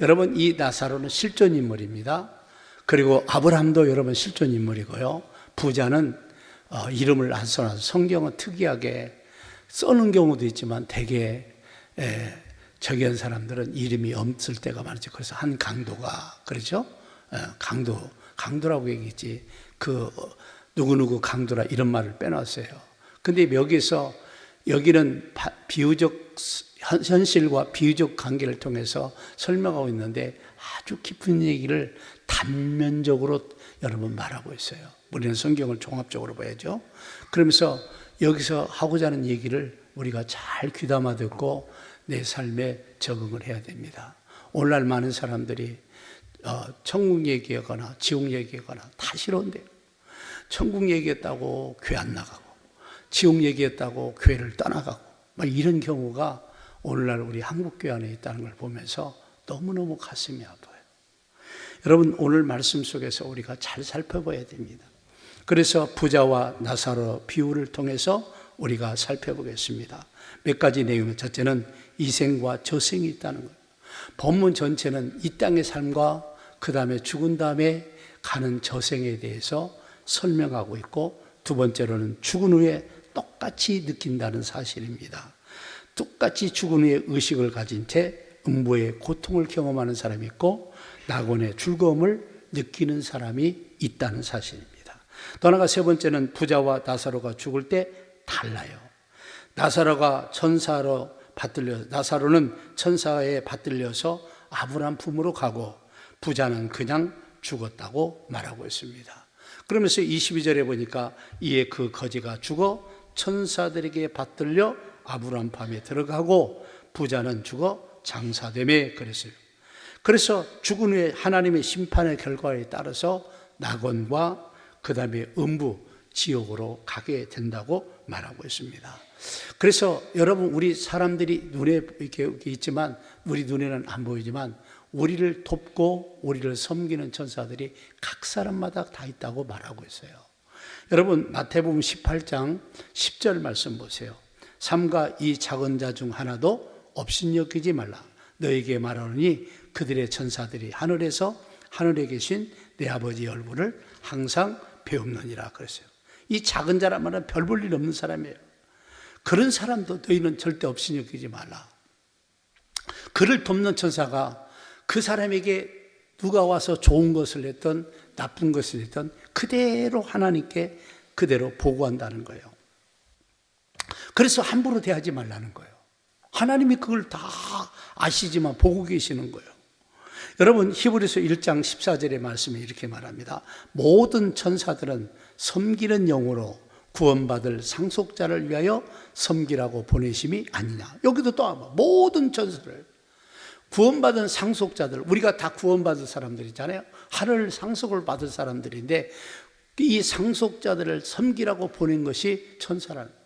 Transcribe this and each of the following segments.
여러분, 이 나사로는 실존 인물입니다. 그리고 아브라함도 여러분 실존 인물이고요. 부자는 이름을 안 써놔서 성경은 특이하게 써놓은 경우도 있지만 대개 저기한 사람들은 이름이 없을 때가 많죠. 그래서 한 강도가 그렇죠? 강도라고 얘기했지. 누구누구 강도라 이런 말을 빼놨어요. 근데 여기는 비유적 현실과 비유적 관계를 통해서 설명하고 있는데 아주 깊은 얘기를 단면적으로 여러분 말하고 있어요. 우리는 성경을 종합적으로 봐야죠. 그러면서 여기서 하고자 하는 얘기를 우리가 잘 귀담아 듣고 내 삶에 적응을 해야 됩니다. 오늘날 많은 사람들이 천국 얘기하거나 지옥 얘기하거나 다 싫어한대요. 천국 얘기했다고 교회 안 나가고 지옥 얘기했다고 교회를 떠나가고 막 이런 경우가 오늘날 우리 한국교회 안에 있다는 걸 보면서 너무너무 가슴이 아파요. 여러분, 오늘 말씀 속에서 우리가 잘 살펴봐야 됩니다. 그래서 부자와 나사로 비유를 통해서 우리가 살펴보겠습니다. 몇 가지 내용은 첫째는 이생과 저생이 있다는 거예요. 본문 전체는 이 땅의 삶과 그 다음에 죽은 다음에 가는 저생에 대해서 설명하고 있고, 두 번째로는 죽은 후에 똑같이 느낀다는 사실입니다. 똑같이 죽은 후에 의식을 가진 채 음부의 고통을 경험하는 사람이 있고 낙원의 즐거움을 느끼는 사람이 있다는 사실입니다. 또 하나가 세 번째는 부자와 나사로가 죽을 때 달라요. 나사로는 천사에 받들려서 아브라함 품으로 가고 부자는 그냥 죽었다고 말하고 있습니다. 그러면서 22절에 보니까 이에 그 거지가 죽어 천사들에게 받들려 아브라함 밤에 들어가고 부자는 죽어 장사되매 그랬어요. 그래서 죽은 후에 하나님의 심판의 결과에 따라서 낙원과 그 다음에 음부, 지옥으로 가게 된다고 말하고 있습니다. 그래서 여러분, 우리 사람들이 눈에 이렇게 있지만 우리 눈에는 안 보이지만 우리를 돕고 우리를 섬기는 천사들이 각 사람마다 다 있다고 말하고 있어요. 여러분, 마태복음 18장 10절 말씀 보세요. 삼가 이 작은 자 중 하나도 업신여기지 말라. 너에게 말하노니 그들의 천사들이 하늘에 계신 내 아버지의 얼굴을 항상 배웁느니라 그랬어요. 이 작은 자란 말은 별 볼 일 없는 사람이에요. 그런 사람도 너희는 절대 업신여기지 말라. 그를 돕는 천사가 그 사람에게 누가 와서 좋은 것을 했던 나쁜 것을 했던 그대로 하나님께 그대로 보고한다는 거예요. 그래서 함부로 대하지 말라는 거예요. 하나님이 그걸 다 아시지만 보고 계시는 거예요. 여러분, 히브리서 1장 14절의 말씀이 이렇게 말합니다. 모든 천사들은 섬기는 영으로 구원받을 상속자를 위하여 섬기라고 보내심이 아니냐. 여기도 또 한번 모든 천사를 구원받은 상속자들, 우리가 다 구원받을 사람들이잖아요. 하늘 상속을 받을 사람들인데 이 상속자들을 섬기라고 보낸 것이 천사라는 거예요.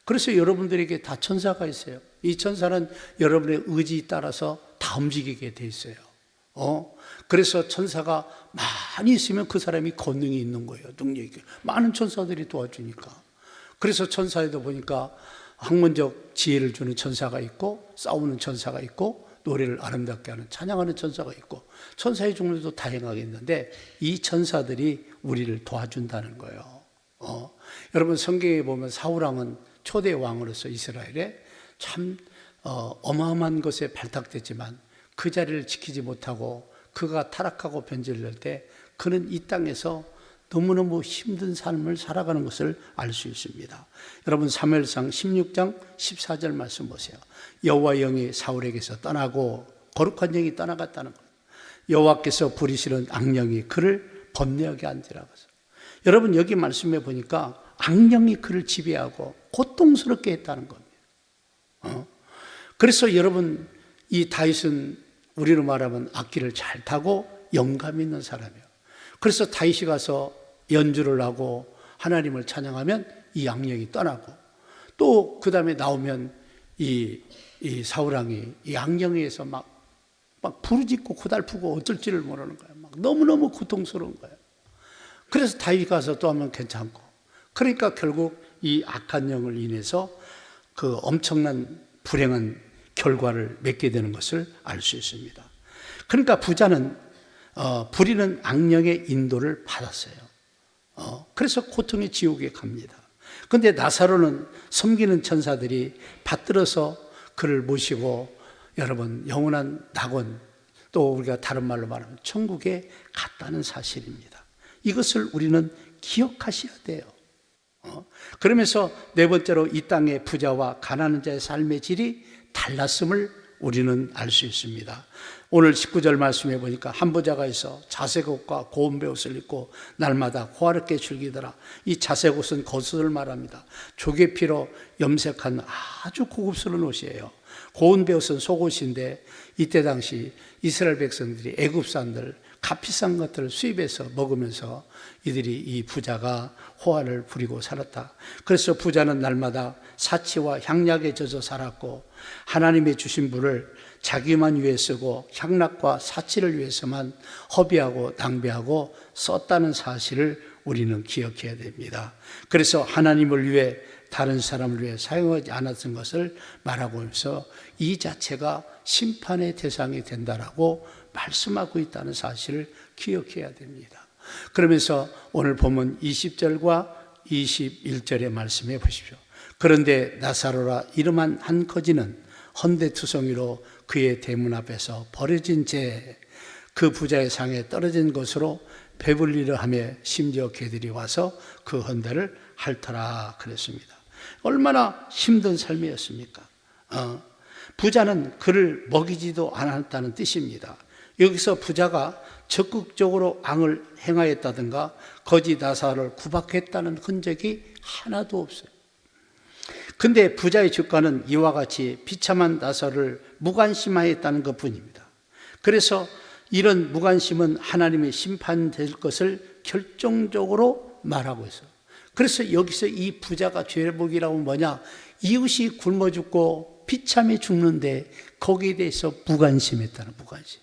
그래서 여러분들에게 다 천사가 있어요. 이 천사는 여러분의 의지에 따라서 다 움직이게 돼 있어요. 그래서 천사가 많이 있으면 그 사람이 권능이 있는 거예요. 능력이. 많은 천사들이 도와주니까. 그래서 천사에도 보니까 학문적 지혜를 주는 천사가 있고 싸우는 천사가 있고 노래를 아름답게 하는 찬양하는 천사가 있고 천사의 종류도 다양하게 있는데 이 천사들이 우리를 도와준다는 거예요. 여러분, 성경에 보면 사울왕은 초대 왕으로서 이스라엘에 참 어마어마한 것에 발탁됐지만 그 자리를 지키지 못하고 그가 타락하고 변질될 때 그는 이 땅에서 너무너무 힘든 삶을 살아가는 것을 알 수 있습니다. 여러분, 사무엘상 16장 14절 말씀 보세요. 여호와 영이 사울에게서 떠나고 거룩한 영이 떠나갔다는 거예요. 여호와께서 부리시는 악령이 그를 번뇌하게 한지라고 해서. 여러분, 여기 말씀해 보니까 악령이 그를 지배하고 고통스럽게 했다는 겁니다. 그래서 여러분, 이 다윗은 우리로 말하면 악기를 잘 타고 영감 있는 사람이에요. 그래서 다윗이 가서 연주를 하고 하나님을 찬양하면 이 악령이 떠나고 또 그 다음에 나오면 이 사울왕이 이 악령에 의해서 막 막 부르짖고 고달프고 어쩔 줄을 모르는 거예요. 막 너무너무 고통스러운 거예요. 그래서 다윗이 가서 또 하면 괜찮고, 그러니까 결국 이 악한 영을 인해서 그 엄청난 불행한 결과를 맺게 되는 것을 알 수 있습니다. 그러니까 부자는 부리는 악령의 인도를 받았어요. 그래서 고통의 지옥에 갑니다. 그런데 나사로는 섬기는 천사들이 받들어서 그를 모시고 여러분 영원한 낙원, 또 우리가 다른 말로 말하면 천국에 갔다는 사실입니다. 이것을 우리는 기억하셔야 돼요. 그러면서 네 번째로 이 땅의 부자와 가난한 자의 삶의 질이 달랐음을 우리는 알 수 있습니다. 오늘 19절 말씀해 보니까 한 부자가 있어 자색 옷과 고운 베옷을 입고 날마다 호화롭게 즐기더라. 이 자색 옷은 겉옷을 말합니다. 조개피로 염색한 아주 고급스러운 옷이에요. 고운 베옷은 속옷인데 이때 당시 이스라엘 백성들이 애굽산들 값비싼 것들을 수입해서 먹으면서 이들이 이 부자가 호화를 부리고 살았다. 그래서 부자는 날마다 사치와 향락에 젖어 살았고 하나님의 주신 부를 자기만 위해 쓰고 향락과 사치를 위해서만 허비하고 낭비하고 썼다는 사실을 우리는 기억해야 됩니다. 그래서 하나님을 위해 다른 사람을 위해 사용하지 않았던 것을 말하고 있어 이 자체가 심판의 대상이 된다라고 말씀하고 있다는 사실을 기억해야 됩니다. 그러면서 오늘 본문 20절과 21절의 말씀해 보십시오. 그런데 나사로라 이름한 한 거지는 헌데투성이로 그의 대문 앞에서 버려진 채 그 부자의 상에 떨어진 것으로 배불리려 하며 심지어 개들이 와서 그 헌데를 핥더라 그랬습니다. 얼마나 힘든 삶이었습니까? 부자는 그를 먹이지도 않았다는 뜻입니다. 여기서 부자가 적극적으로 악을 행하였다든가 거짓 나사를 구박했다는 흔적이 하나도 없어요. 근데 부자의 주가는 이와 같이 비참한 나사를 무관심하였다는 것뿐입니다. 그래서 이런 무관심은 하나님의 심판될 것을 결정적으로 말하고 있어요. 그래서 여기서 이 부자가 죄복이라고 뭐냐? 이웃이 굶어 죽고 비참해 죽는데 거기에 대해서 무관심했다는 무관심.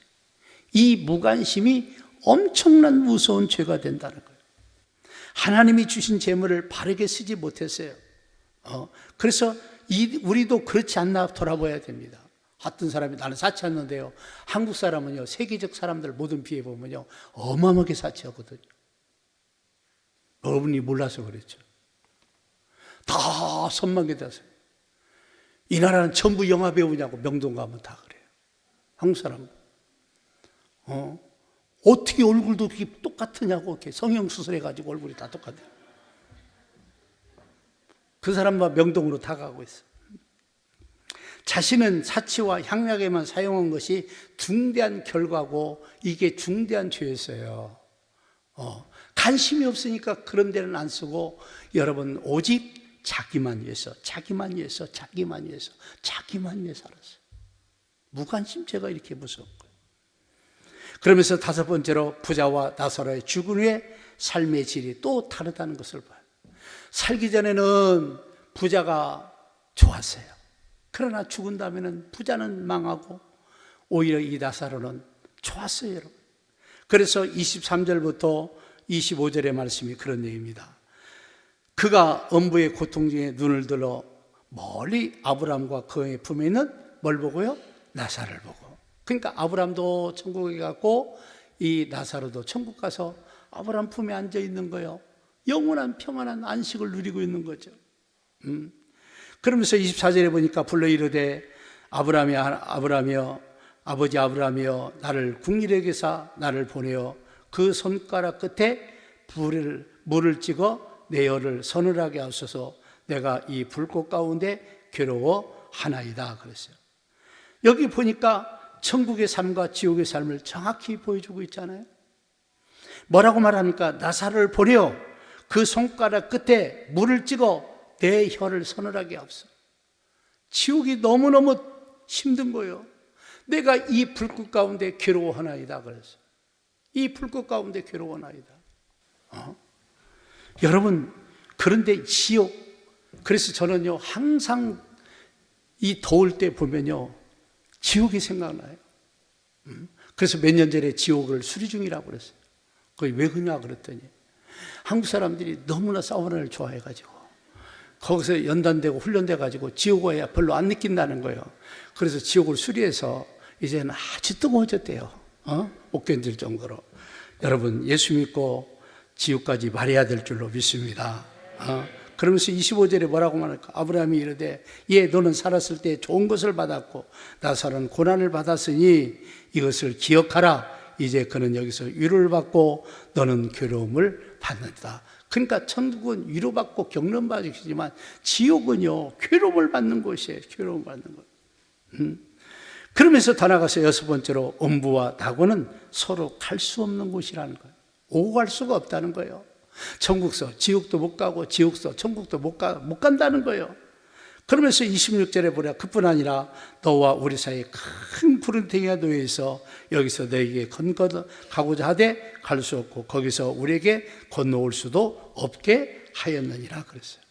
이 무관심이 엄청난 무서운 죄가 된다는 거예요. 하나님이 주신 재물을 바르게 쓰지 못했어요. 그래서 우리도 그렇지 않나 돌아봐야 됩니다. 어떤 사람이 나는 사치했는데요. 한국 사람은요, 세계적 사람들 모든 비해 보면요, 어마어마하게 사치하거든요. 여러분이 몰라서 그랬죠. 다 선망게 되세요. 이 나라는 전부 영화 배우냐고 명동 가면 다 그래요. 한국 사람. 어떻게 얼굴도 그렇게 똑같으냐고 이렇게 성형수술해가지고 얼굴이 다 똑같아요. 그 사람만 명동으로 다 가고 있어요. 자신은 사치와 향락에만 사용한 것이 중대한 결과고 이게 중대한 죄였어요. 관심이 없으니까 그런 데는 안 쓰고 여러분 오직 자기만 위해서 살았어요. 무관심죄가 이렇게 무서운 거예요. 그러면서 다섯 번째로 부자와 나사로의 죽은 후에 삶의 질이 또 다르다는 것을 봐요. 살기 전에는 부자가 좋았어요. 그러나 죽은 다음에는 부자는 망하고 오히려 이 나사로는 좋았어요, 여러분. 그래서 23절부터 25절의 말씀이 그런 내용입니다. 그가 엄부의 고통 중에 눈을 들어 멀리 아브람과 그의 품에 있는 뭘 보고요? 나사로를 보고. 그러니까 아브람도 천국에 갔고 이 나사로도 천국 가서 아브람 품에 앉아 있는 거예요. 영원한 평안한 안식을 누리고 있는 거죠. 그러면서 24절에 보니까 불러 이르되 아브라함이여 아버지 아브라함이여 나를 국리에 계사 나를 보내어 그 손가락 끝에 물을 찍어 내 혀를 서늘하게 하소서 내가 이 불꽃 가운데 괴로워하나이다 그랬어요. 여기 보니까 천국의 삶과 지옥의 삶을 정확히 보여주고 있잖아요. 뭐라고 말합니까? 나사로를 보내어 그 손가락 끝에 물을 찍어 내 혀를 서늘하게 하옵소서. 지옥이 너무너무 힘든 거예요. 내가 이 불꽃 가운데 괴로워하나이다 그래서 이 불꽃 가운데 괴로워하나이다. 여러분 그런데 지옥, 그래서 저는요 항상 이 더울 때 보면요 지옥이 생각나요. 그래서 몇 년 전에 지옥을 수리 중이라고 그랬어요. 그게 왜 그러냐 그랬더니 한국 사람들이 너무나 사우나를 좋아해가지고 거기서 연단되고 훈련돼가지고 지옥에 별로 안 느낀다는 거예요. 그래서 지옥을 수리해서 이제는 아주 뜨거워졌대요. 못 견딜 정도로. 여러분, 예수 믿고 지옥까지 말해야 될 줄로 믿습니다. 그러면서 25절에 뭐라고 말할까? 아브라함이 이르되 예, 너는 살았을 때 좋은 것을 받았고 나사로는 고난을 받았으니 이것을 기억하라. 이제 그는 여기서 위로를 받고 너는 괴로움을 받는다. 그러니까 천국은 위로받고 경륜받으시지만 지옥은요, 괴로움을 받는 곳이에요. 괴로움을 받는 곳. 그러면서 더 나가서 여섯 번째로 음부와 낙원은 서로 갈 수 없는 곳이라는 거예요. 오고 갈 수가 없다는 거예요. 천국서 지옥도 못 가고 지옥서 천국도 못 간다는 거예요. 그러면서 26절에 보라 그뿐 아니라 너와 우리 사이에 큰 구름탱이가 놓여 있어 여기서 너에게 가고자 하되 갈 수 없고 거기서 우리에게 건너올 수도 없게 하였느니라 그랬어요.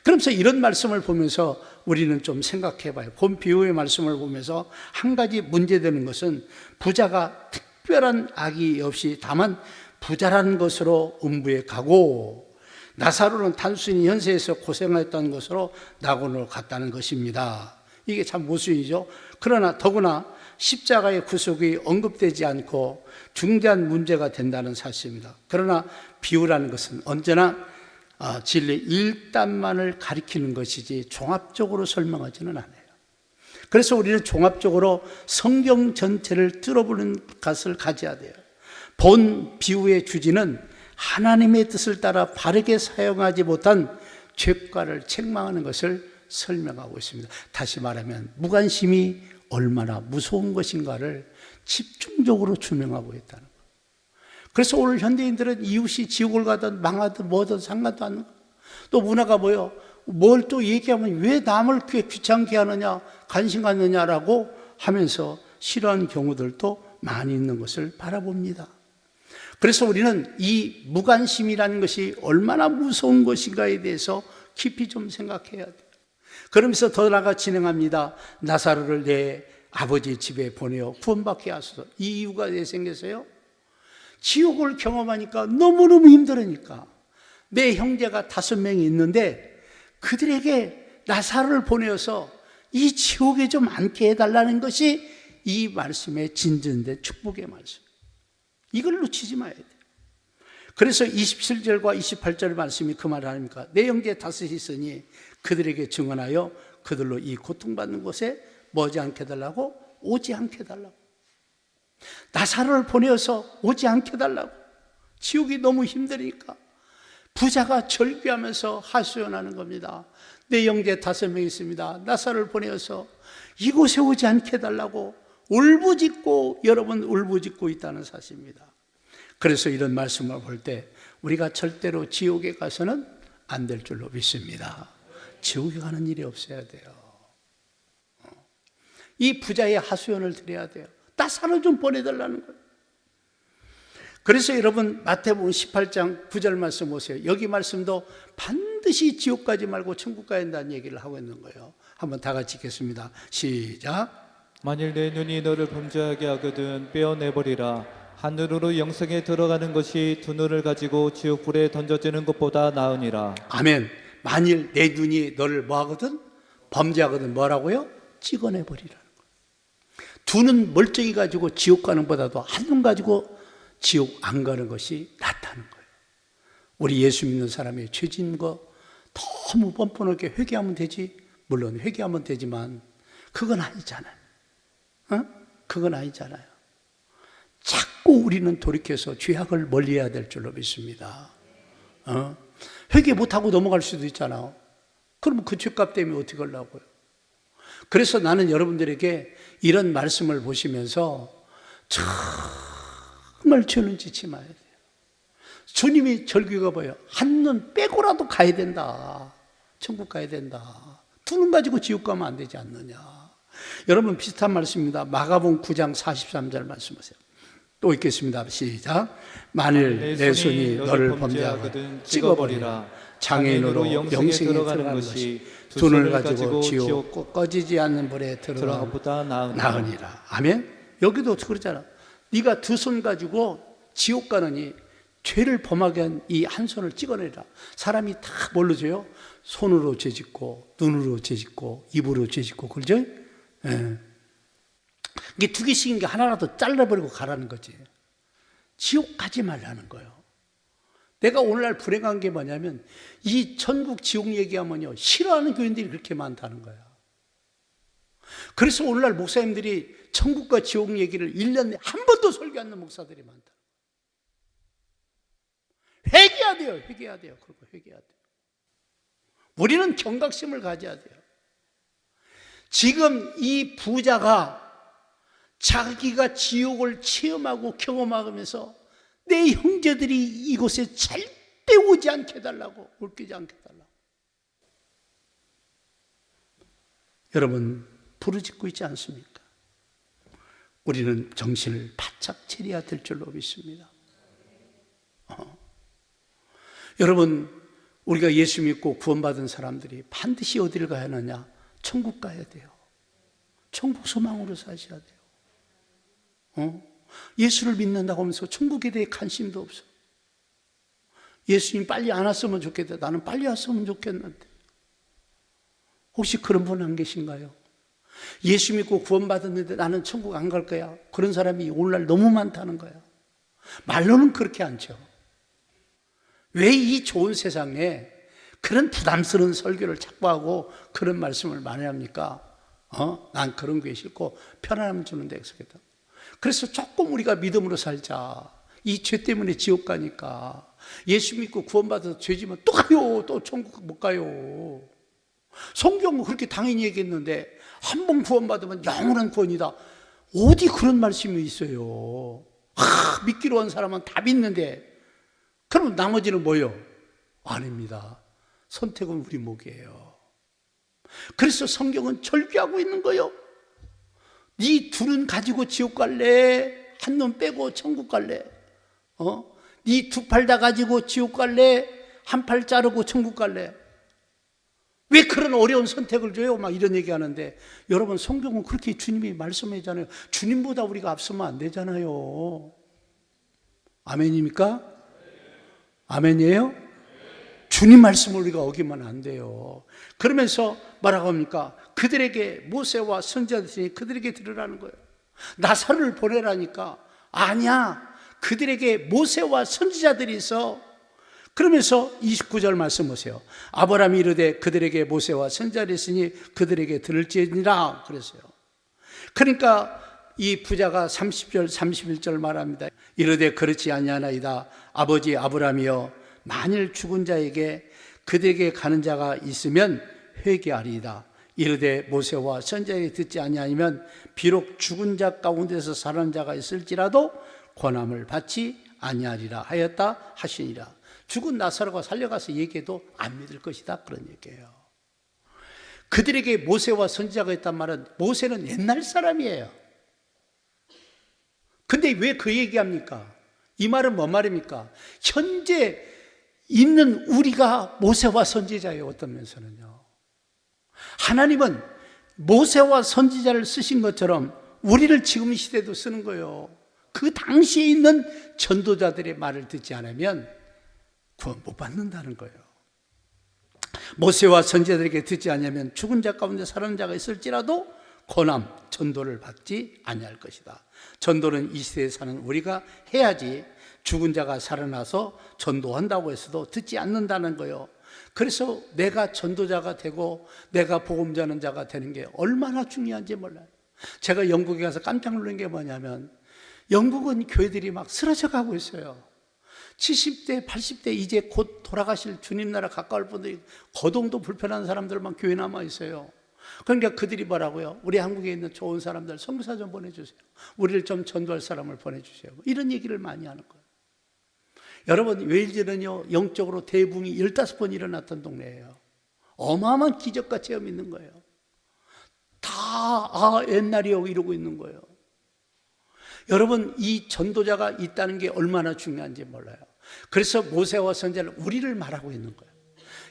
그러면서 이런 말씀을 보면서 우리는 좀 생각해 봐요. 본 비유의 말씀을 보면서 한 가지 문제되는 것은 부자가 특별한 악이 없이 다만 부자라는 것으로 음부에 가고 나사로는 단순히 현세에서 고생했던 것으로 낙원으로 갔다는 것입니다. 이게 참 모순이죠. 그러나 더구나 십자가의 구속이 언급되지 않고 중대한 문제가 된다는 사실입니다. 그러나 비유라는 것은 언제나 진리 일단만을 가리키는 것이지 종합적으로 설명하지는 않아요. 그래서 우리는 종합적으로 성경 전체를 뚫어보는 것을 가져야 돼요. 본 비유의 주제는 하나님의 뜻을 따라 바르게 사용하지 못한 죄과를 책망하는 것을 설명하고 있습니다. 다시 말하면 무관심이 얼마나 무서운 것인가를 집중적으로 주명하고 있다는 거예요. 그래서 오늘 현대인들은 이웃이 지옥을 가든 망하든 뭐든 상관도 않는 거예요. 또 문화가 뭐예요? 뭘 또 얘기하면 왜 남을 귀찮게 하느냐, 관심 갖느냐라고 하면서 싫어하는 경우들도 많이 있는 것을 바라봅니다. 그래서 우리는 이 무관심이라는 것이 얼마나 무서운 것인가에 대해서 깊이 좀 생각해야 돼요. 그러면서 더 나아가 진행합니다. 나사로를 내 아버지 집에 보내어 구원받게 하소서. 이 이유가 왜 생겨서요? 지옥을 경험하니까 너무너무 힘들으니까 내 형제가 5명이 있는데 그들에게 나사로를 보내어서 이 지옥에 좀 앉게 해달라는 것이 이 말씀의 진전된 축복의 말씀. 이걸 놓치지 마야 돼요. 그래서 27절과 28절 말씀이 그 말을 하니까 내 형제 5이 있으니 그들에게 증언하여 그들로 이 고통받는 곳에 머지 않게 해달라고, 오지 않게 해달라고. 나사로를 보내어서 오지 않게 해달라고. 지옥이 너무 힘드니까 부자가 절규하면서 하소연하는 겁니다. 내 형제 5명 있습니다. 나사로를 보내어서 이곳에 오지 않게 해달라고 울부짖고, 여러분 울부짖고 있다는 사실입니다. 그래서 이런 말씀을 볼 때 우리가 절대로 지옥에 가서는 안 될 줄로 믿습니다. 지옥에 가는 일이 없어야 돼요. 이 부자의 하소연을 드려야 돼요. 나사로 좀 보내달라는 거예요. 그래서 여러분 마태복음 18장 9절 말씀 보세요. 여기 말씀도 반드시 지옥 가지 말고 천국 가야 한다는 얘기를 하고 있는 거예요. 한번 다 같이 읽겠습니다. 시작. 만일 내 눈이 너를 범죄하게 하거든 빼어내버리라. 하늘으로 영생에 들어가는 것이 두 눈을 가지고 지옥불에 던져지는 것보다 나으니라. 아멘. 만일 내 눈이 너를 뭐하거든? 범죄하거든 뭐라고요? 찍어내버리라는 거예요. 두 눈 멀쩡히 가지고 지옥 가는 것보다도 한 눈 가지고 지옥 안 가는 것이 낫다는 거예요. 우리 예수 믿는 사람의 죄진 거 너무 뻔뻔하게 회개하면 되지. 물론 회개하면 되지만 그건 아니잖아요. 그건 아니잖아요. 자꾸 우리는 돌이켜서 죄악을 멀리해야 될 줄로 믿습니다. 회개 못하고 넘어갈 수도 있잖아요. 그러면 그 죄값 때문에 어떻게 하려고요? 그래서 나는 여러분들에게 이런 말씀을 보시면서 정말 죄는 짓지 마야 돼요. 주님이 절규가 뭐예요? 한 눈 빼고라도 가야 된다. 천국 가야 된다. 두 눈 가지고 지옥 가면 안 되지 않느냐. 여러분 비슷한 말씀입니다. 마가복음 9장 43절 말씀하세요. 또 읽겠습니다. 시작. 만일 내 손이 너를 범죄하거든 찍어버리라. 장애인으로 영생에 들어가는 것이 두 눈을 가지고 지옥 꺼지지 않는 불에 들어가보다 나으니라. 아멘. 여기도 그러잖아. 네가 두 손 가지고 지옥 가느니 죄를 범하게 한 이 한 손을 찍어내라. 사람이 다 뭘로 죄요? 손으로 죄짓고 눈으로 죄짓고 입으로 죄짓고 그러죠? 예. 이게 두 개씩인 게 하나라도 잘라버리고 가라는 거지. 지옥 가지 말라는 거예요. 내가 오늘날 불행한 게 뭐냐면 이 천국 지옥 얘기하면요 싫어하는 교인들이 그렇게 많다는 거야. 그래서 오늘날 목사님들이 천국과 지옥 얘기를 1년에 한 번도 설교하는 목사들이 많다. 회개해야 돼요. 회개해야 돼요. 그리고 회개해야 돼요. 우리는 경각심을 가져야 돼요. 지금 이 부자가 자기가 지옥을 체험하고 경험하면서 내 형제들이 이곳에 절대 오지 않게 해달라고, 울기지 않게 해달라고. 여러분 부르짖고 있지 않습니까? 우리는 정신을 바짝 차려야 될 줄로 믿습니다. 여러분 우리가 예수 믿고 구원받은 사람들이 반드시 어디를 가야 하느냐? 천국 가야 돼요. 천국 소망으로 사셔야 돼요. 예수를 믿는다고 하면서 천국에 대해 관심도 없어. 예수님 빨리 안 왔으면 좋겠다. 나는 빨리 왔으면 좋겠는데. 혹시 그런 분 안 계신가요? 예수 믿고 구원받았는데 나는 천국 안 갈 거야. 그런 사람이 오늘날 너무 많다는 거야. 말로는 그렇게 않죠. 왜 이 좋은 세상에 그런 부담스러운 설교를 자꾸 하고 그런 말씀을 많이 합니까? 난 그런 게 싫고 편안함을 주는 데 익숙하다. 그래서 조금 우리가 믿음으로 살자. 이 죄 때문에 지옥 가니까 예수 믿고 구원받아서 죄지면 또 가요. 또 천국 못 가요. 성경은 그렇게 당연히 얘기했는데 한 번 구원받으면 영원한 구원이다. 어디 그런 말씀이 있어요? 믿기로 한 사람은 다 믿는데 그럼 나머지는 뭐요? 아닙니다. 선택은 우리 몫이에요. 그래서 성경은 절규하고 있는 거예요. 네 둘은 가지고 지옥 갈래? 한 눈 빼고 천국 갈래? 네 두 팔 다 가지고 지옥 갈래? 한 팔 자르고 천국 갈래? 왜 그런 어려운 선택을 줘요? 막 이런 얘기 하는데 여러분 성경은 그렇게 주님이 말씀하잖아요. 주님보다 우리가 앞서면 안 되잖아요. 아멘입니까? 아멘이에요? 주님 말씀을 우리가 어기면 안 돼요. 그러면서 뭐라고 합니까? 그들에게 모세와 선지자들이 그들에게 들으라는 거예요. 나사로를 보내라니까 아니야. 그들에게 모세와 선지자들이 있어. 그러면서 29절 말씀 보세요. 아브라함이 이르되 그들에게 모세와 선지자들이 있으니 그들에게 들을지니라 그랬어요. 그러니까 이 부자가 30절 31절 말합니다. 이르되 그렇지 아니하나이다. 아버지 아브라함이여 만일 죽은 자에게 그들에게 가는 자가 있으면 회개하리이다. 이르되 모세와 선지자들이 듣지 아니하면 비록 죽은 자 가운데서 살아난 자가 있을지라도 권함을 받지 아니하리라 하였다 하시니라. 죽은 나사로가 살려가서 얘기해도 안 믿을 것이다 그런 얘기예요. 그들에게 모세와 선지자가 있단 말은 모세는 옛날 사람이에요. 근데 왜 그 얘기합니까? 이 말은 뭔 말입니까? 현재 있는 우리가 모세와 선지자예요. 어떤 면에서는요. 하나님은 모세와 선지자를 쓰신 것처럼 우리를 지금 시대도 쓰는 거예요. 그 당시에 있는 전도자들의 말을 듣지 않으면 구원 못 받는다는 거예요. 모세와 선지자들에게 듣지 않으면 죽은 자 가운데 살아난 자가 있을지라도 고난, 전도를 받지 아니할 것이다. 전도는 이 시대에 사는 우리가 해야지 죽은 자가 살아나서 전도한다고 해서도 듣지 않는다는 거예요. 그래서 내가 전도자가 되고 내가 복음 전하는 자가 되는 게 얼마나 중요한지 몰라요. 제가 영국에 가서 깜짝 놀란 게 뭐냐면 영국은 교회들이 막 쓰러져 가고 있어요. 70대, 80대 이제 곧 돌아가실 주님 나라 가까울 분들이 거동도 불편한 사람들만 교회에 남아 있어요. 그러니까 그들이 뭐라고요? 우리 한국에 있는 좋은 사람들 선교사 좀 보내주세요. 우리를 좀 전도할 사람을 보내주세요. 이런 얘기를 많이 하는 거예요. 여러분 웨일즈는요 영적으로 대붕이 15번 일어났던 동네예요. 어마어마한 기적과 체험이 있는 거예요. 다 옛날이요 이러고 있는 거예요. 여러분 이 전도자가 있다는 게 얼마나 중요한지 몰라요. 그래서 모세와 선지자는 우리를 말하고 있는 거예요.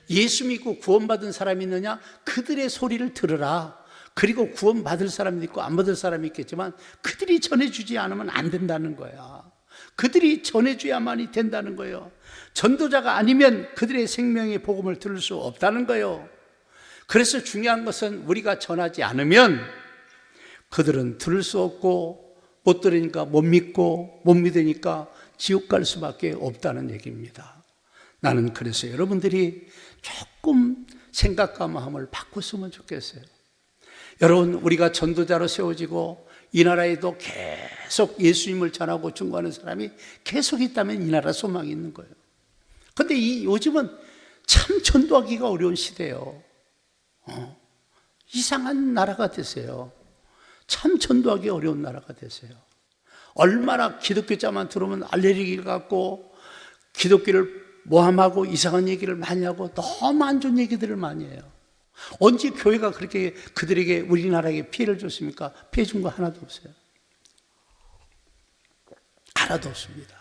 예수 믿고 구원받은 사람이 있느냐? 그들의 소리를 들으라. 그리고 구원받을 사람도 있고 안 받을 사람이 있겠지만 그들이 전해주지 않으면 안 된다는 거야. 그들이 전해줘야만이 된다는 거예요. 전도자가 아니면 그들의 생명의 복음을 들을 수 없다는 거예요. 그래서 중요한 것은 우리가 전하지 않으면 그들은 들을 수 없고 못 들으니까 못 믿고 못 믿으니까 지옥 갈 수밖에 없다는 얘기입니다. 나는 그래서 여러분들이 조금 생각과 마음을 바꿨으면 좋겠어요. 여러분, 우리가 전도자로 세워지고 이 나라에도 계속 예수님을 전하고 증거하는 사람이 계속 있다면 이 나라 소망이 있는 거예요. 그런데 요즘은 참 전도하기가 어려운 시대예요. 이상한 나라가 되세요. 참 전도하기 어려운 나라가 되세요. 얼마나 기독교자만 들어오면 알레르기 갖고 기독교를 모함하고 이상한 얘기를 많이 하고 너무 안 좋은 얘기들을 많이 해요. 언제 교회가 그렇게 그들에게 우리나라에게 피해를 줬습니까? 피해 준 거 하나도 없어요. 하나도 없습니다.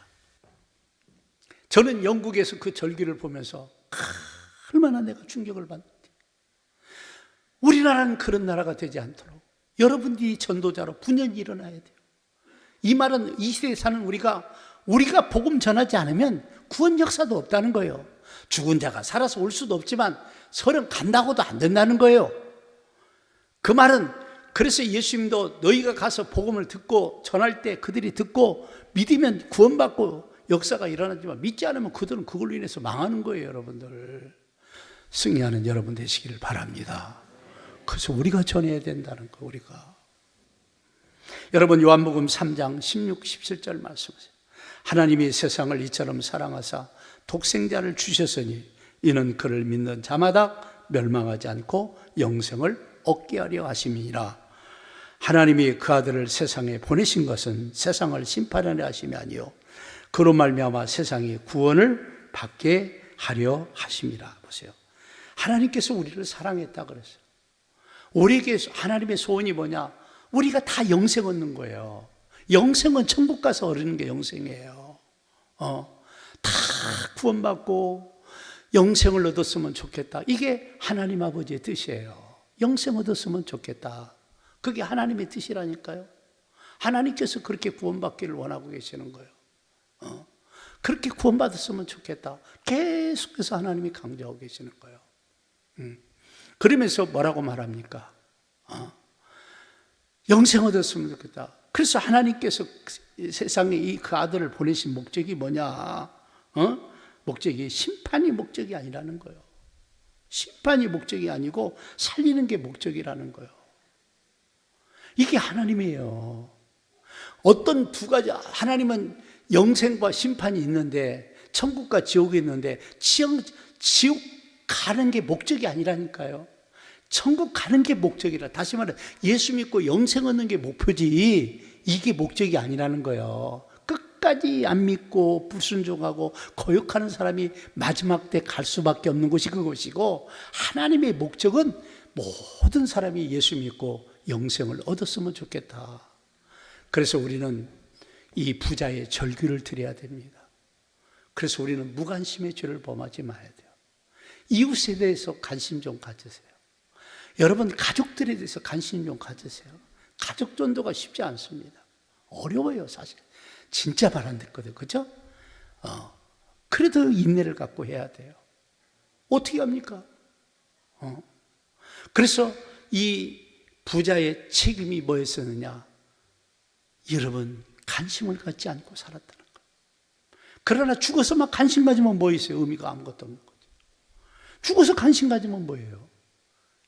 저는 영국에서 그 절기를 보면서 얼마나 내가 충격을 받는지. 우리나라는 그런 나라가 되지 않도록 여러분들이 전도자로 분연히 일어나야 돼요. 이 말은 이 시대에 사는 우리가 복음 전하지 않으면 구원 역사도 없다는 거예요. 죽은 자가 살아서 올 수도 없지만 설은 간다고도 안 된다는 거예요. 그 말은 그래서 예수님도 너희가 가서 복음을 듣고 전할 때 그들이 듣고 믿으면 구원받고 역사가 일어나지만 믿지 않으면 그들은 그걸로 인해서 망하는 거예요. 여러분들 승리하는 여러분 되시기를 바랍니다. 그래서 우리가 전해야 된다는 거. 우리가 여러분 요한복음 3장 16, 17절 말씀하세요. 하나님이 세상을 이처럼 사랑하사 독생자를 주셨으니 이는 그를 믿는 자마다 멸망하지 않고 영생을 얻게 하려 하심이니라. 하나님이 그 아들을 세상에 보내신 것은 세상을 심판하려 하심이 아니요 그로 말미암아 세상이 구원을 받게 하려 하심이라. 보세요. 하나님께서 우리를 사랑했다 그랬어요. 우리에게 하나님의 소원이 뭐냐? 우리가 다 영생 얻는 거예요. 영생은 천국 가서 얻는 게 영생이에요. 다 구원받고 영생을 얻었으면 좋겠다. 이게 하나님 아버지의 뜻이에요. 영생 얻었으면 좋겠다. 그게 하나님의 뜻이라니까요. 하나님께서 그렇게 구원받기를 원하고 계시는 거예요. 그렇게 구원받았으면 좋겠다. 계속해서 하나님이 강조하고 계시는 거예요. 그러면서 뭐라고 말합니까? 영생 얻었으면 좋겠다. 그래서 하나님께서 세상에 그 아들을 보내신 목적이 뭐냐? 목적이 심판이 목적이 아니라는 거예요. 심판이 목적이 아니고 살리는 게 목적이라는 거예요. 이게 하나님이에요. 어떤 두 가지, 하나님은 영생과 심판이 있는데 천국과 지옥이 있는데 지옥 가는 게 목적이 아니라니까요. 천국 가는 게 목적이라. 다시 말해 예수 믿고 영생 얻는 게 목표지 이게 목적이 아니라는 거예요. 끝까지 안 믿고 불순종하고 거역하는 사람이 마지막 때 갈 수밖에 없는 곳이 그곳이고, 하나님의 목적은 모든 사람이 예수 믿고 영생을 얻었으면 좋겠다. 그래서 우리는 이 부자의 절규를 드려야 됩니다. 그래서 우리는 무관심의 죄를 범하지 말아야 돼요. 이웃에 대해서 관심 좀 가지세요. 여러분 가족들에 대해서 관심 좀 가지세요. 가족 전도가 쉽지 않습니다. 어려워요 사실. 진짜 바람됐거든요. 그죠? 그래도 인내를 갖고 해야 돼요. 어떻게 합니까? 그래서 이 부자의 책임이 뭐였었느냐? 여러분 관심을 갖지 않고 살았다는 거예요. 그러나 죽어서 막 관심 가지면 뭐 있어요? 의미가 아무것도 없는 거죠. 죽어서 관심 가지면 뭐예요?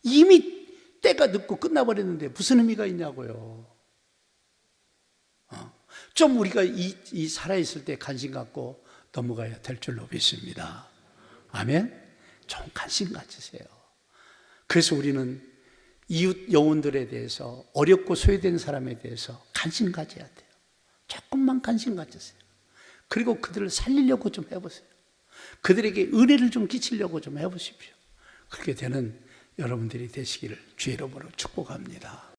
이미 때가 늦고 끝나버렸는데 무슨 의미가 있냐고요. 좀 우리가 이 살아있을 때 관심 갖고 넘어가야 될 줄로 믿습니다. 아멘? 좀 관심 가지세요. 그래서 우리는 이웃 영혼들에 대해서, 어렵고 소외된 사람에 대해서 관심 가져야 돼요. 조금만 관심 가지세요. 그리고 그들을 살리려고 좀 해보세요. 그들에게 은혜를 좀 끼치려고 좀 해보십시오. 그렇게 되는 여러분들이 되시기를 주의 이름으로 축복합니다.